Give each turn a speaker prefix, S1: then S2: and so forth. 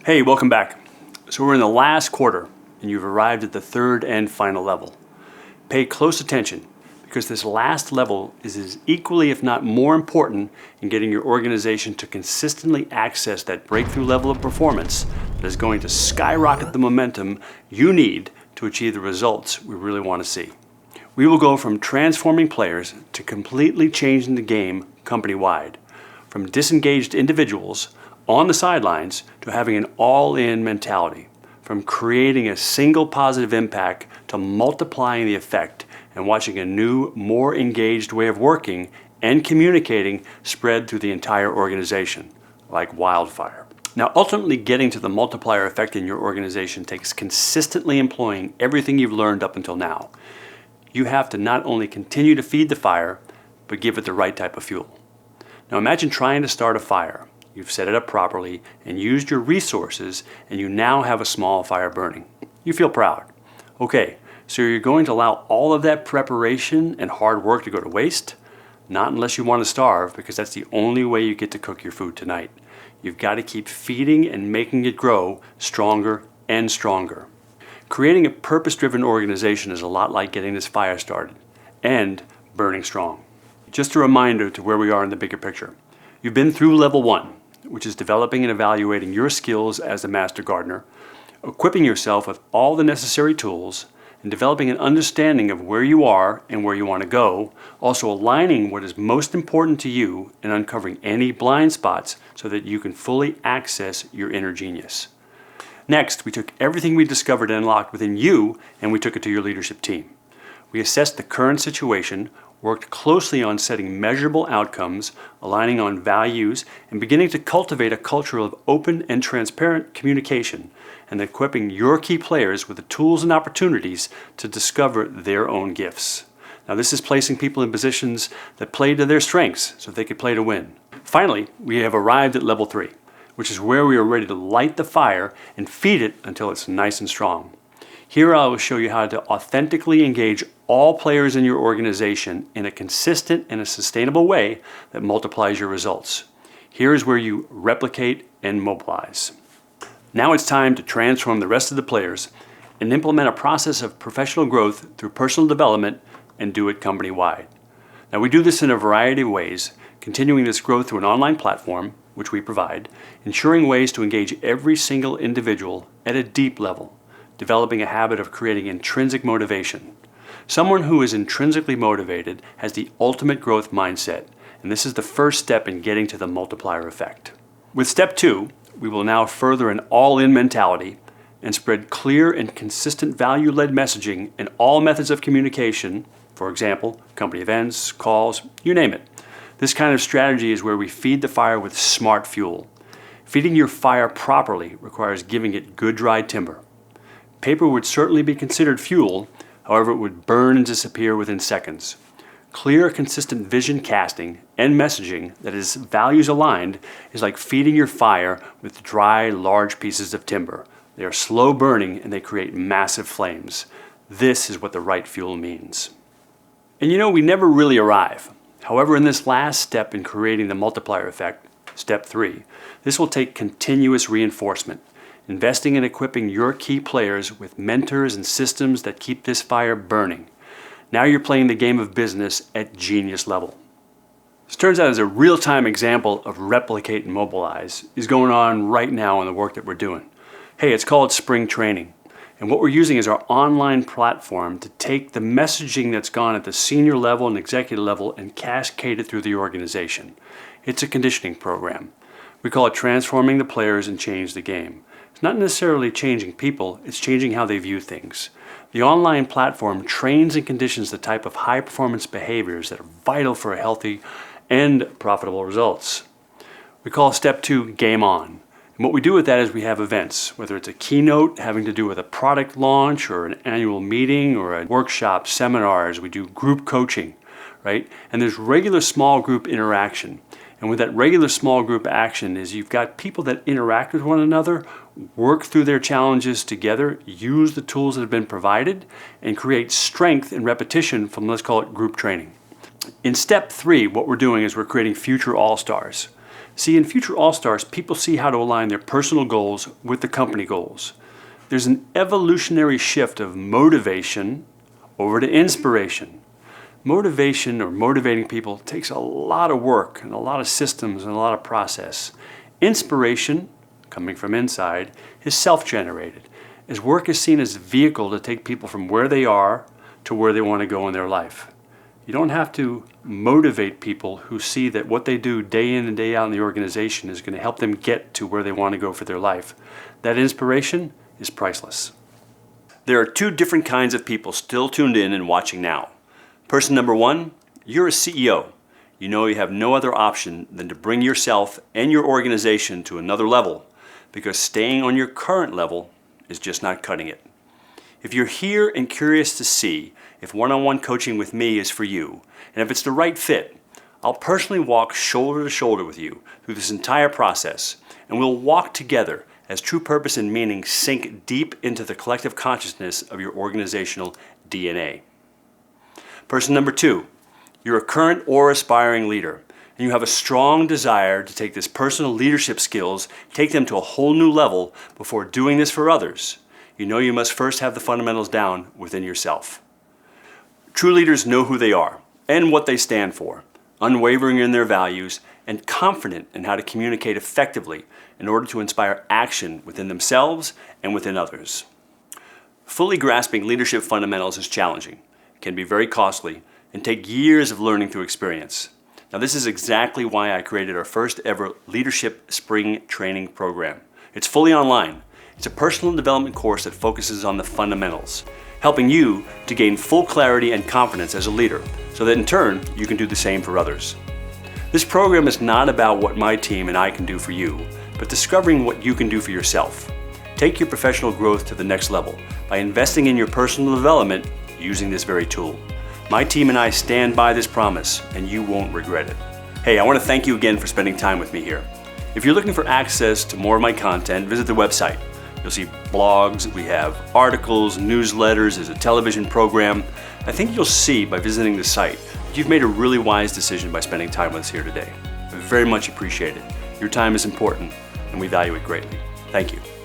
S1: Hey, welcome back. So we're in the last quarter and you've arrived at the third and final level. Pay close attention because this last level is as equally if not more important in getting your organization to consistently access that breakthrough level of performance that is going to skyrocket the momentum you need to achieve the results we really want to see. We will go from transforming players to completely changing the game company-wide, from disengaged individuals on the sidelines to having an all-in mentality, from creating a single positive impact to multiplying the effect and watching a new, more engaged way of working and communicating spread through the entire organization like wildfire. Now, ultimately getting to the multiplier effect in your organization takes consistently employing everything you've learned up until now. You have to not only continue to feed the fire, but give it the right type of fuel. Now imagine trying to start a fire. You've set it up properly and used your resources, and you now have a small fire burning. You feel proud. Okay, so you're going to allow all of that preparation and hard work to go to waste? Not unless you want to starve, because that's the only way you get to cook your food tonight. You've got to keep feeding and making it grow stronger and stronger. Creating a purpose-driven organization is a lot like getting this fire started and burning strong. Just a reminder to where we are in the bigger picture. You've been through level 1, which is developing and evaluating your skills as a master gardener, equipping yourself with all the necessary tools, and developing an understanding of where you are and where you want to go, also aligning what is most important to you and uncovering any blind spots so that you can fully access your inner genius. Next, we took everything we discovered and unlocked within you and we took it to your leadership team. We assessed the current situation, worked closely on setting measurable outcomes, aligning on values, and beginning to cultivate a culture of open and transparent communication, and equipping your key players with the tools and opportunities to discover their own gifts. Now this is placing people in positions that play to their strengths so they could play to win. Finally, we have arrived at level 3, which is where we are ready to light the fire and feed it until it's nice and strong. Here I will show you how to authentically engage all players in your organization in a consistent and a sustainable way that multiplies your results. Here is where you replicate and mobilize. Now it's time to transform the rest of the players and implement a process of professional growth through personal development and do it company-wide. Now we do this in a variety of ways, continuing this growth through an online platform, which we provide, ensuring ways to engage every single individual at a deep level, developing a habit of creating intrinsic motivation. Someone who is intrinsically motivated has the ultimate growth mindset, and this is the first step in getting to the multiplier effect. With step 2, we will now further an all-in mentality and spread clear and consistent value-led messaging in all methods of communication, for example, company events, calls, you name it. This kind of strategy is where we feed the fire with smart fuel. Feeding your fire properly requires giving it good dry timber. Paper would certainly be considered fuel, however it would burn and disappear within seconds. Clear, consistent vision casting and messaging that is values aligned is like feeding your fire with dry, large pieces of timber. They are slow burning and they create massive flames. This is what the right fuel means. And you know, we never really arrive. However, in this last step in creating the multiplier effect, step 3, this will take continuous reinforcement. Investing in equipping your key players with mentors and systems that keep this fire burning. Now you're playing the game of business at genius level. This turns out as a real-time example of Replicate and Mobilize is going on right now in the work that we're doing. Hey, it's called Spring Training. And what we're using is our online platform to take the messaging that's gone at the senior level and executive level and cascade it through the organization. It's a conditioning program. We call it Transforming the Players and Change the Game. It's not necessarily changing people, it's changing how they view things. The online platform trains and conditions the type of high-performance behaviors that are vital for healthy and profitable results. We call step 2 Game On. And what we do with that is we have events, whether it's a keynote having to do with a product launch or an annual meeting or a workshop, seminars, we do group coaching, right? And there's regular small group interaction. And with that regular small group action is you've got people that interact with one another, work through their challenges together, use the tools that have been provided, and create strength and repetition from, let's call it, group training. In step 3, what we're doing is we're creating future all-stars. See, in Future All-Stars, people see how to align their personal goals with the company goals. There's an evolutionary shift of motivation over to inspiration. Motivation or motivating people takes a lot of work and a lot of systems and a lot of process. Inspiration, coming from inside, is self-generated, as work is seen as a vehicle to take people from where they are to where they want to go in their life. You don't have to motivate people who see that what they do day in and day out in the organization is going to help them get to where they want to go for their life. That inspiration is priceless. There are two different kinds of people still tuned in and watching now. Person number one, you're a CEO. You know you have no other option than to bring yourself and your organization to another level, because staying on your current level is just not cutting it. If you're here and curious to see if one-on-one coaching with me is for you, and if it's the right fit, I'll personally walk shoulder to shoulder with you through this entire process, and we'll walk together as true purpose and meaning sink deep into the collective consciousness of your organizational DNA. Person number two, you're a current or aspiring leader, and you have a strong desire to take this personal leadership skills, take them to a whole new level before doing this for others. You know you must first have the fundamentals down within yourself. True leaders know who they are and what they stand for, unwavering in their values, and confident in how to communicate effectively in order to inspire action within themselves and within others. Fully grasping leadership fundamentals is challenging, can be very costly, and take years of learning through experience. Now, this is exactly why I created our first ever Leadership Spring Training Program. It's fully online. It's a personal development course that focuses on the fundamentals, helping you to gain full clarity and confidence as a leader, so that in turn, you can do the same for others. This program is not about what my team and I can do for you, but discovering what you can do for yourself. Take your professional growth to the next level by investing in your personal development using this very tool. My team and I stand by this promise, and you won't regret it. Hey, I want to thank you again for spending time with me here. If you're looking for access to more of my content, visit the website. You'll see blogs, we have articles, newsletters, there's a television program. I think you'll see by visiting the site, you've made a really wise decision by spending time with us here today. I very much appreciate it. Your time is important, and we value it greatly. Thank you.